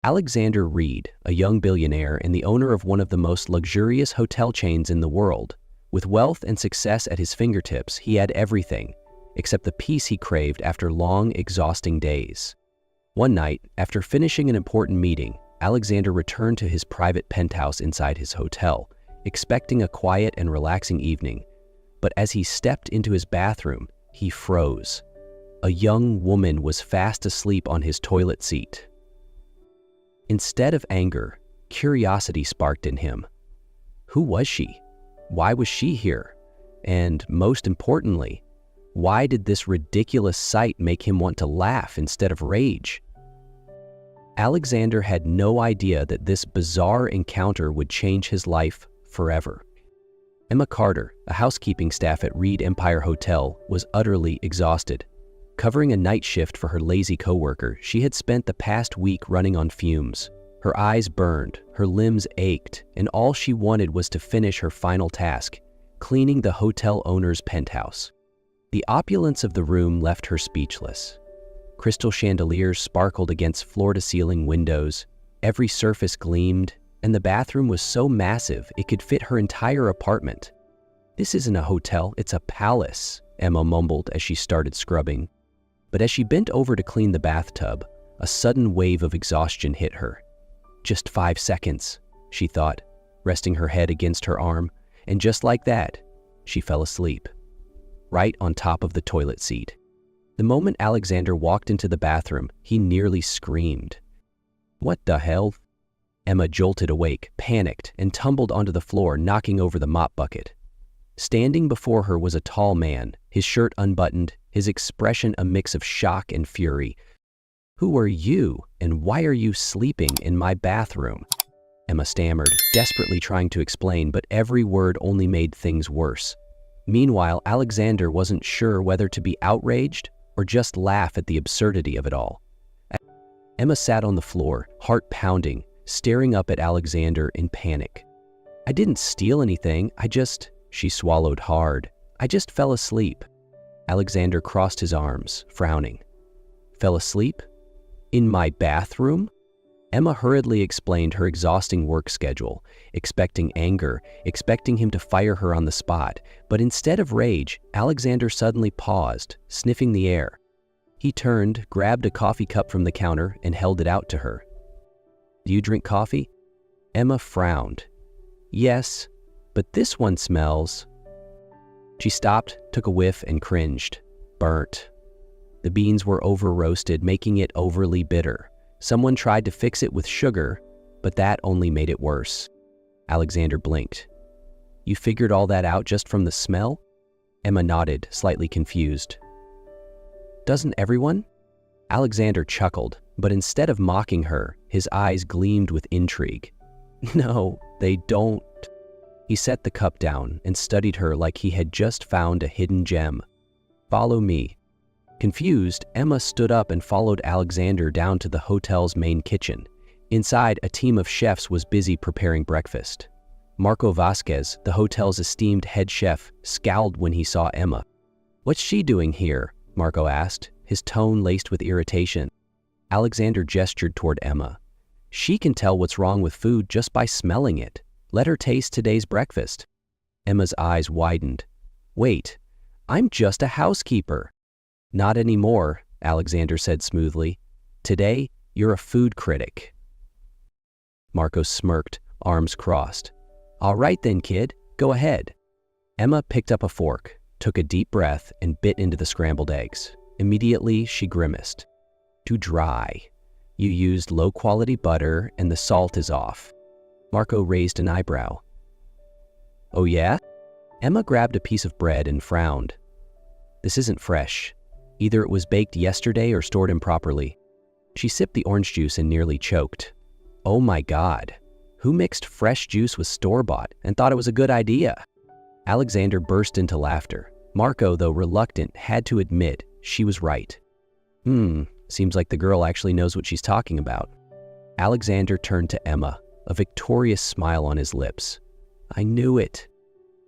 Alexander Reed, a young billionaire and the owner of one of the most luxurious hotel chains in the world. With wealth and success at his fingertips, he had everything, except the peace he craved after long, exhausting days. One night, after finishing an important meeting, Alexander returned to his private penthouse inside his hotel, expecting a quiet and relaxing evening. But as he stepped into his bathroom, he froze. A young woman was fast asleep on his toilet seat. Instead of anger, curiosity sparked in him. Who was she? Why was she here? And most importantly, why did this ridiculous sight make him want to laugh instead of rage? Alexander had no idea that this bizarre encounter would change his life forever. Emma Carter, a housekeeping staff at Reed Empire Hotel, was utterly exhausted. Covering a night shift for her lazy coworker, she had spent the past week running on fumes. Her eyes burned, her limbs ached, and all she wanted was to finish her final task, cleaning the hotel owner's penthouse. The opulence of the room left her speechless. Crystal chandeliers sparkled against floor-to-ceiling windows, every surface gleamed, and the bathroom was so massive it could fit her entire apartment. "This isn't a hotel, it's a palace," Emma mumbled as she started scrubbing. But as she bent over to clean the bathtub, a sudden wave of exhaustion hit her. "Just 5 seconds," she thought, resting her head against her arm, and just like that, she fell asleep, right on top of the toilet seat. The moment Alexander walked into the bathroom, he nearly screamed. "What the hell?" Emma jolted awake, panicked, and tumbled onto the floor, knocking over the mop bucket. Standing before her was a tall man, his shirt unbuttoned, his expression a mix of shock and fury. "Who are you, and why are you sleeping in my bathroom?" Emma stammered, desperately trying to explain, but every word only made things worse. Meanwhile, Alexander wasn't sure whether to be outraged or just laugh at the absurdity of it all. Emma sat on the floor, heart pounding, staring up at Alexander in panic. "I didn't steal anything, she swallowed hard. "I just fell asleep." Alexander crossed his arms, frowning. "Fell asleep? In my bathroom?" Emma hurriedly explained her exhausting work schedule, expecting anger, expecting him to fire her on the spot. But instead of rage, Alexander suddenly paused, sniffing the air. He turned, grabbed a coffee cup from the counter, and held it out to her. "Do you drink coffee?" Emma frowned. "Yes, but this one smells." She stopped, took a whiff, and cringed. Burnt. The beans were over-roasted, making it overly bitter. Someone tried to fix it with sugar, but that only made it worse. Alexander blinked. "You figured all that out just from the smell?" Emma nodded, slightly confused. "Doesn't everyone?" Alexander chuckled, but instead of mocking her, his eyes gleamed with intrigue. "No, they don't." He set the cup down and studied her like he had just found a hidden gem. "Follow me." Confused, Emma stood up and followed Alexander down to the hotel's main kitchen. Inside, a team of chefs was busy preparing breakfast. Marco Vasquez, the hotel's esteemed head chef, scowled when he saw Emma. "What's she doing here?" Marco asked, his tone laced with irritation. Alexander gestured toward Emma. "She can tell what's wrong with food just by smelling it. Let her taste today's breakfast." Emma's eyes widened. "Wait, I'm just a housekeeper." "Not anymore," Alexander said smoothly. "Today, you're a food critic." Marco smirked, arms crossed. "All right then, kid, go ahead." Emma picked up a fork, took a deep breath, and bit into the scrambled eggs. Immediately, she grimaced. "Too dry. You used low-quality butter, and the salt is off." Marco raised an eyebrow. "Oh yeah?" Emma grabbed a piece of bread and frowned. "This isn't fresh. Either it was baked yesterday or stored improperly." She sipped the orange juice and nearly choked. "Oh my God. Who mixed fresh juice with store-bought and thought it was a good idea?" Alexander burst into laughter. Marco, though reluctant, had to admit she was right. Seems like the girl actually knows what she's talking about." Alexander turned to Emma, a victorious smile on his lips. "I knew it."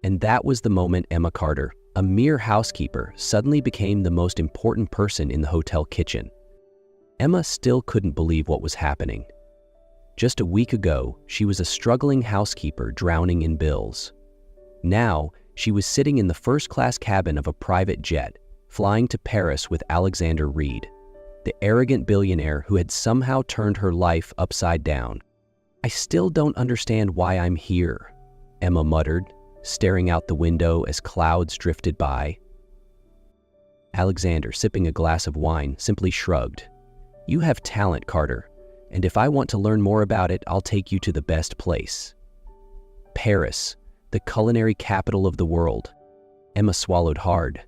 And that was the moment Emma Carter, a mere housekeeper, suddenly became the most important person in the hotel kitchen. Emma still couldn't believe what was happening. Just a week ago, she was a struggling housekeeper drowning in bills. Now, she was sitting in the first-class cabin of a private jet, flying to Paris with Alexander Reed, the arrogant billionaire who had somehow turned her life upside down. "I still don't understand why I'm here," Emma muttered, staring out the window as clouds drifted by. Alexander, sipping a glass of wine, simply shrugged. "You have talent, Carter, and if I want to learn more about it, I'll take you to the best place." Paris, the culinary capital of the world. Emma swallowed hard.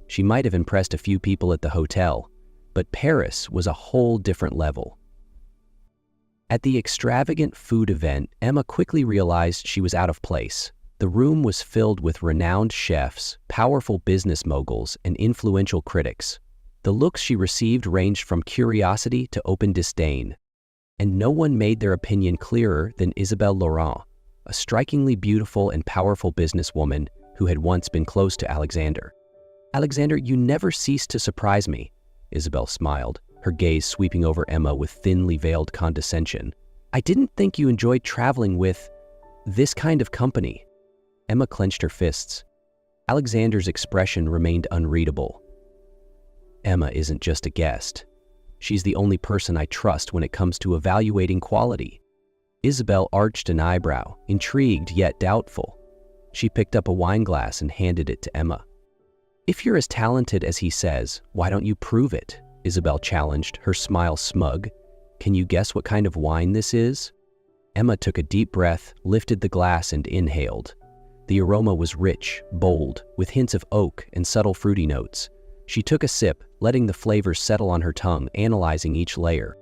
She might have impressed a few people at the hotel, but Paris was a whole different level. At the extravagant food event, Emma quickly realized she was out of place. The room was filled with renowned chefs, powerful business moguls, and influential critics. The looks she received ranged from curiosity to open disdain. And no one made their opinion clearer than Isabelle Laurent, a strikingly beautiful and powerful businesswoman who had once been close to Alexander. "Alexander, you never cease to surprise me," Isabelle smiled, her gaze sweeping over Emma with thinly veiled condescension. "I didn't think you enjoyed traveling with this kind of company." Emma clenched her fists. Alexander's expression remained unreadable. "Emma isn't just a guest. She's the only person I trust when it comes to evaluating quality." Isabelle arched an eyebrow, intrigued yet doubtful. She picked up a wineglass and handed it to Emma. "If you're as talented as he says, why don't you prove it?" Isabelle challenged, her smile smug. "Can you guess what kind of wine this is?" Emma took a deep breath, lifted the glass and inhaled. The aroma was rich, bold, with hints of oak and subtle fruity notes. She took a sip, letting the flavors settle on her tongue, analyzing each layer.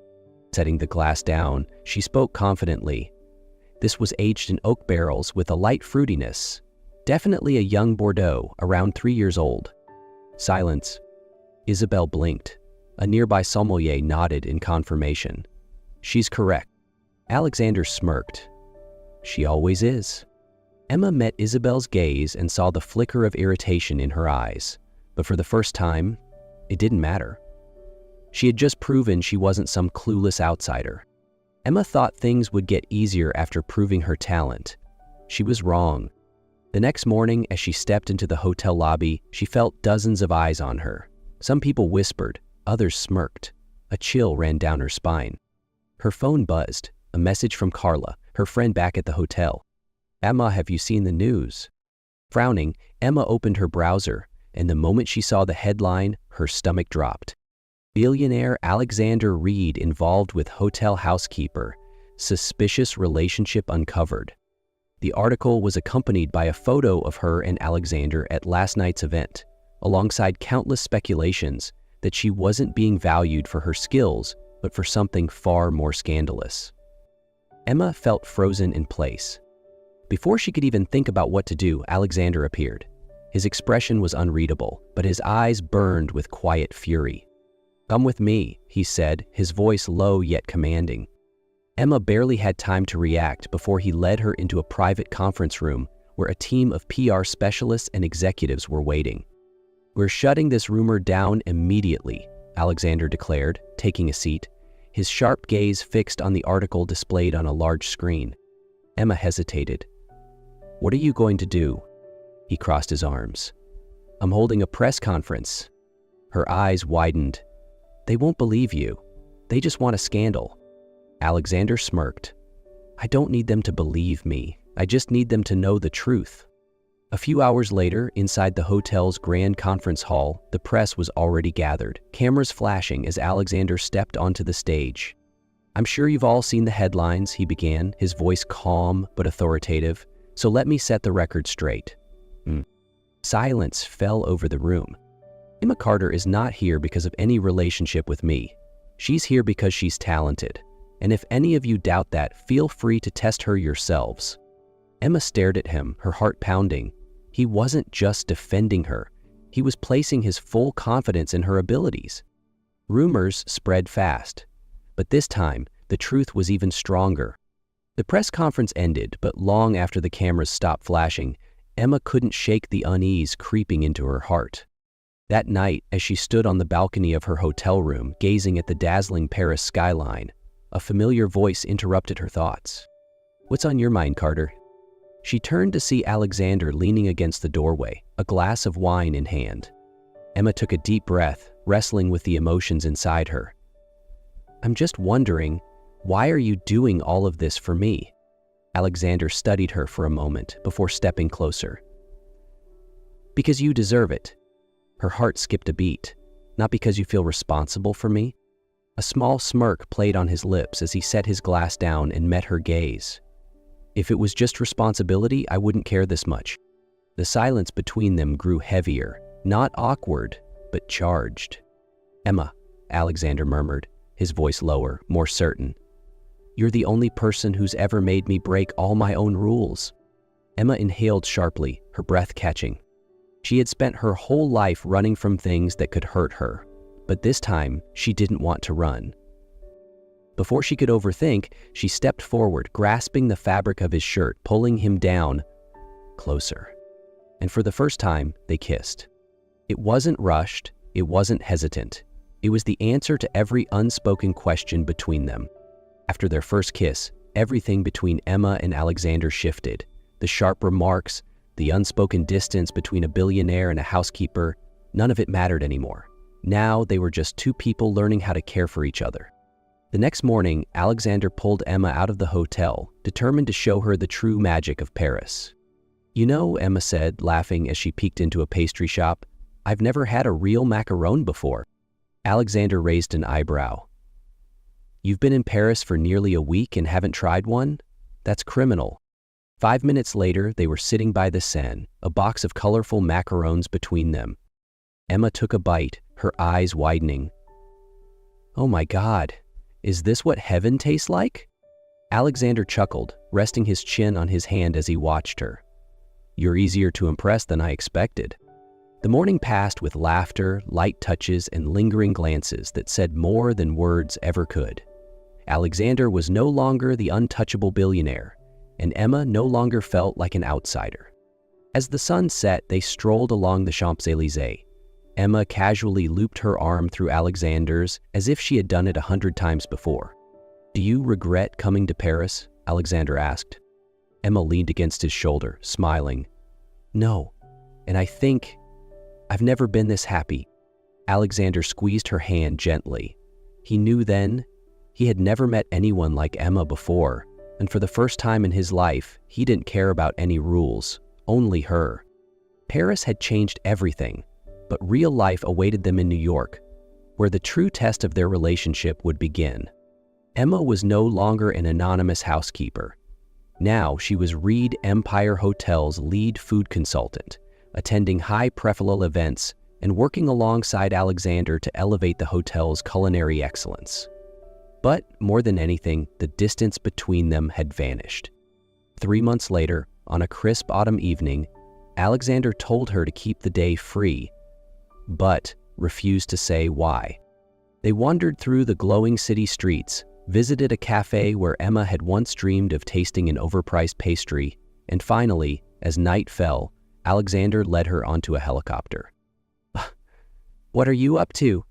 Setting the glass down, she spoke confidently. This was aged in oak barrels with a light fruitiness. Definitely a young Bordeaux, around 3 years old. Silence. Isabelle blinked. A nearby sommelier nodded in confirmation. "She's correct." Alexander smirked. "She always is." Emma met Isabelle's gaze and saw the flicker of irritation in her eyes. But for the first time, it didn't matter. She had just proven she wasn't some clueless outsider. Emma thought things would get easier after proving her talent. She was wrong. The next morning, as she stepped into the hotel lobby, she felt dozens of eyes on her. Some people whispered, others smirked. A chill ran down her spine. Her phone buzzed, a message from Carla, her friend back at the hotel. "Emma, have you seen the news?" Frowning, Emma opened her browser, and the moment she saw the headline, her stomach dropped. Billionaire Alexander Reed involved with hotel housekeeper. Suspicious relationship uncovered. The article was accompanied by a photo of her and Alexander at last night's event, alongside countless speculations that she wasn't being valued for her skills, but for something far more scandalous. Emma felt frozen in place. Before she could even think about what to do, Alexander appeared. His expression was unreadable, but his eyes burned with quiet fury. "Come with me," he said, his voice low yet commanding. Emma barely had time to react before he led her into a private conference room where a team of PR specialists and executives were waiting. "We're shutting this rumor down immediately," Alexander declared, taking a seat, his sharp gaze fixed on the article displayed on a large screen. Emma hesitated. "What are you going to do?" He crossed his arms. "I'm holding a press conference." Her eyes widened. "They won't believe you. They just want a scandal." Alexander smirked. "I don't need them to believe me. I just need them to know the truth." A few hours later, inside the hotel's grand conference hall, the press was already gathered, cameras flashing as Alexander stepped onto the stage. "I'm sure you've all seen the headlines," he began, his voice calm but authoritative. "So let me set the record straight." Silence fell over the room. "Emma Carter is not here because of any relationship with me. She's here because she's talented. And if any of you doubt that, feel free to test her yourselves." Emma stared at him, her heart pounding. He wasn't just defending her. He was placing his full confidence in her abilities. Rumors spread fast. But this time, the truth was even stronger. The press conference ended, but long after the cameras stopped flashing, Emma couldn't shake the unease creeping into her heart. That night, as she stood on the balcony of her hotel room, gazing at the dazzling Paris skyline, a familiar voice interrupted her thoughts. "What's on your mind, Carter?" She turned to see Alexander leaning against the doorway, a glass of wine in hand. Emma took a deep breath, wrestling with the emotions inside her. "I'm just wondering, why are you doing all of this for me?" Alexander studied her for a moment before stepping closer. "Because you deserve it." Her heart skipped a beat. "Not because you feel responsible for me?" A small smirk played on his lips as he set his glass down and met her gaze. "If it was just responsibility, I wouldn't care this much." The silence between them grew heavier, not awkward, but charged. "Emma," Alexander murmured, his voice lower, more certain. "You're the only person who's ever made me break all my own rules." Emma inhaled sharply, her breath catching. She had spent her whole life running from things that could hurt her, but this time she didn't want to run. Before she could overthink, she stepped forward, grasping the fabric of his shirt, pulling him down closer. And for the first time, they kissed. It wasn't rushed, it wasn't hesitant. It was the answer to every unspoken question between them. After their first kiss, everything between Emma and Alexander shifted. The sharp remarks, the unspoken distance between a billionaire and a housekeeper, none of it mattered anymore. Now they were just two people learning how to care for each other. The next morning, Alexander pulled Emma out of the hotel, determined to show her the true magic of Paris. "You know," Emma said, laughing as she peeked into a pastry shop, "I've never had a real macaron before." Alexander raised an eyebrow. "You've been in Paris for nearly a week and haven't tried one? That's criminal." 5 minutes later, they were sitting by the Seine, a box of colorful macarons between them. Emma took a bite, her eyes widening. "Oh my God, is this what heaven tastes like?" Alexander chuckled, resting his chin on his hand as he watched her. "You're easier to impress than I expected." The morning passed with laughter, light touches, and lingering glances that said more than words ever could. Alexander was no longer the untouchable billionaire, and Emma no longer felt like an outsider. As the sun set, they strolled along the Champs-Élysées. Emma casually looped her arm through Alexander's as if she had done it 100 times before. "Do you regret coming to Paris?" Alexander asked. Emma leaned against his shoulder, smiling. "No, and I've never been this happy." Alexander squeezed her hand gently. He knew then he had never met anyone like Emma before, and for the first time in his life, he didn't care about any rules, only her. Paris had changed everything, but real life awaited them in New York, where the true test of their relationship would begin. Emma was no longer an anonymous housekeeper. Now she was Reed Empire Hotel's lead food consultant, attending high-profile events and working alongside Alexander to elevate the hotel's culinary excellence. But more than anything, the distance between them had vanished. 3 months later, on a crisp autumn evening, Alexander told her to keep the day free, but refused to say why. They wandered through the glowing city streets, visited a cafe where Emma had once dreamed of tasting an overpriced pastry, and finally, as night fell, Alexander led her onto a helicopter. "What are you up to?"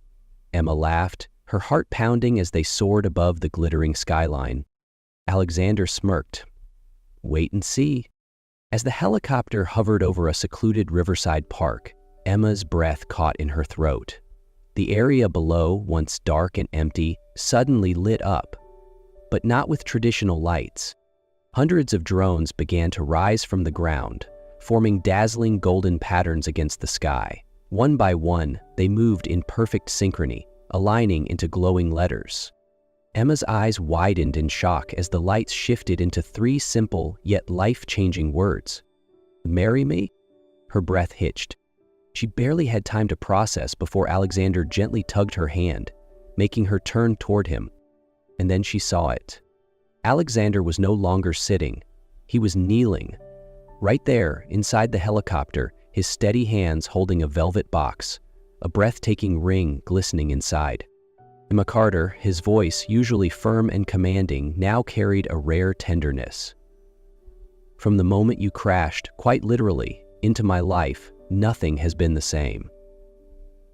Emma laughed, her heart pounding as they soared above the glittering skyline. Alexander smirked. "Wait and see." As the helicopter hovered over a secluded riverside park, Emma's breath caught in her throat. The area below, once dark and empty, suddenly lit up, but not with traditional lights. Hundreds of drones began to rise from the ground, forming dazzling golden patterns against the sky. One by one, they moved in perfect synchrony, aligning into glowing letters. Emma's eyes widened in shock as the lights shifted into 3 simple yet life-changing words. "Marry me?" Her breath hitched. She barely had time to process before Alexander gently tugged her hand, making her turn toward him. And then she saw it. Alexander was no longer sitting. He was kneeling. Right there, inside the helicopter, his steady hands holding a velvet box, a breathtaking ring glistening inside. Emma Carter, his voice, usually firm and commanding, now carried a rare tenderness. "From the moment you crashed, quite literally, into my life, nothing has been the same.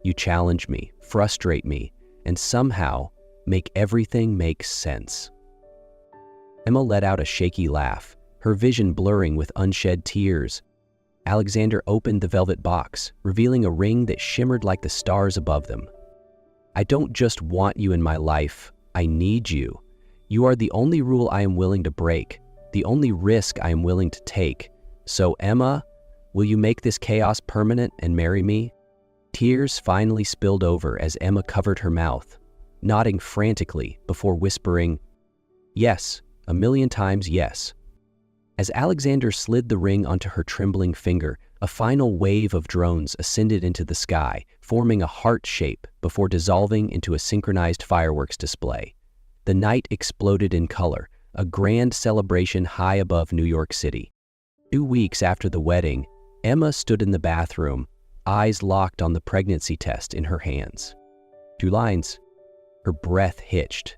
You challenge me, frustrate me, and somehow Make everything make sense." Emma let out a shaky laugh, her vision blurring with unshed tears. Alexander opened the velvet box, revealing a ring that shimmered like the stars above them. "I don't just want you in my life, I need you. You are the only rule I am willing to break, the only risk I am willing to take. So, Emma, will you make this chaos permanent and marry me?" Tears finally spilled over as Emma covered her mouth, nodding frantically before whispering, "Yes, 1,000,000 times yes." As Alexander slid the ring onto her trembling finger, a final wave of drones ascended into the sky, forming a heart shape before dissolving into a synchronized fireworks display. The night exploded in color, a grand celebration high above New York City. 2 weeks after the wedding, Emma stood in the bathroom, eyes locked on the pregnancy test in her hands. 2 lines. Her breath hitched.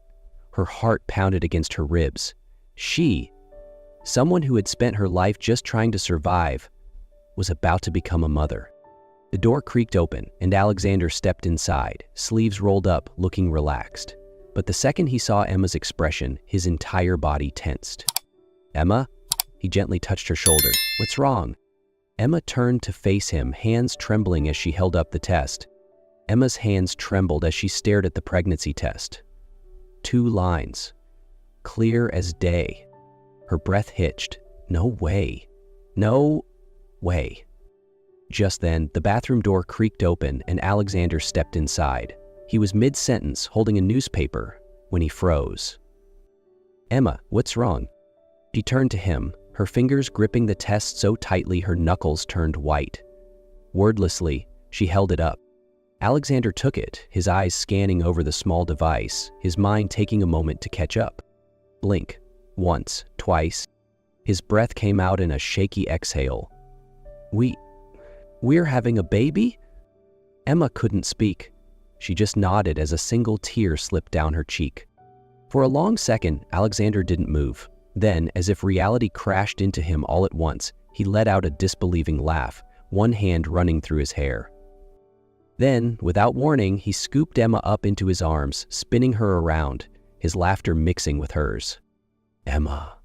Her heart pounded against her ribs. She, someone who had spent her life just trying to survive, was about to become a mother. The door creaked open, and Alexander stepped inside, sleeves rolled up, looking relaxed. But the second he saw Emma's expression, his entire body tensed. "Emma?" He gently touched her shoulder. "What's wrong?" Emma turned to face him, hands trembling as she held up the test. Emma's hands trembled as she stared at the pregnancy test. 2 lines. Clear as day. Her breath hitched. No way. No way. Just then, the bathroom door creaked open and Alexander stepped inside. He was mid-sentence, holding a newspaper, when he froze. "Emma, what's wrong?" She turned to him, her fingers gripping the test so tightly her knuckles turned white. Wordlessly, she held it up. Alexander took it, his eyes scanning over the small device, his mind taking a moment to catch up. Blink. Once, twice. His breath came out in a shaky exhale. We're having a baby?" Emma couldn't speak. She just nodded as a single tear slipped down her cheek. For a long second, Alexander didn't move. Then, as if reality crashed into him all at once, he let out a disbelieving laugh, one hand running through his hair. Then, without warning, he scooped Emma up into his arms, spinning her around, his laughter mixing with hers. "Emma,"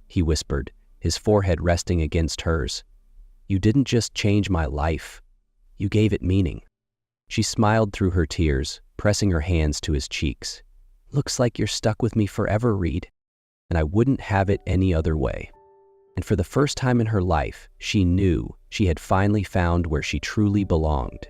he whispered, his forehead resting against hers. "You didn't just change my life. You gave it meaning." She smiled through her tears, pressing her hands to his cheeks. "Looks like you're stuck with me forever, Reed, and I wouldn't have it any other way." And for the first time in her life, she knew she had finally found where she truly belonged.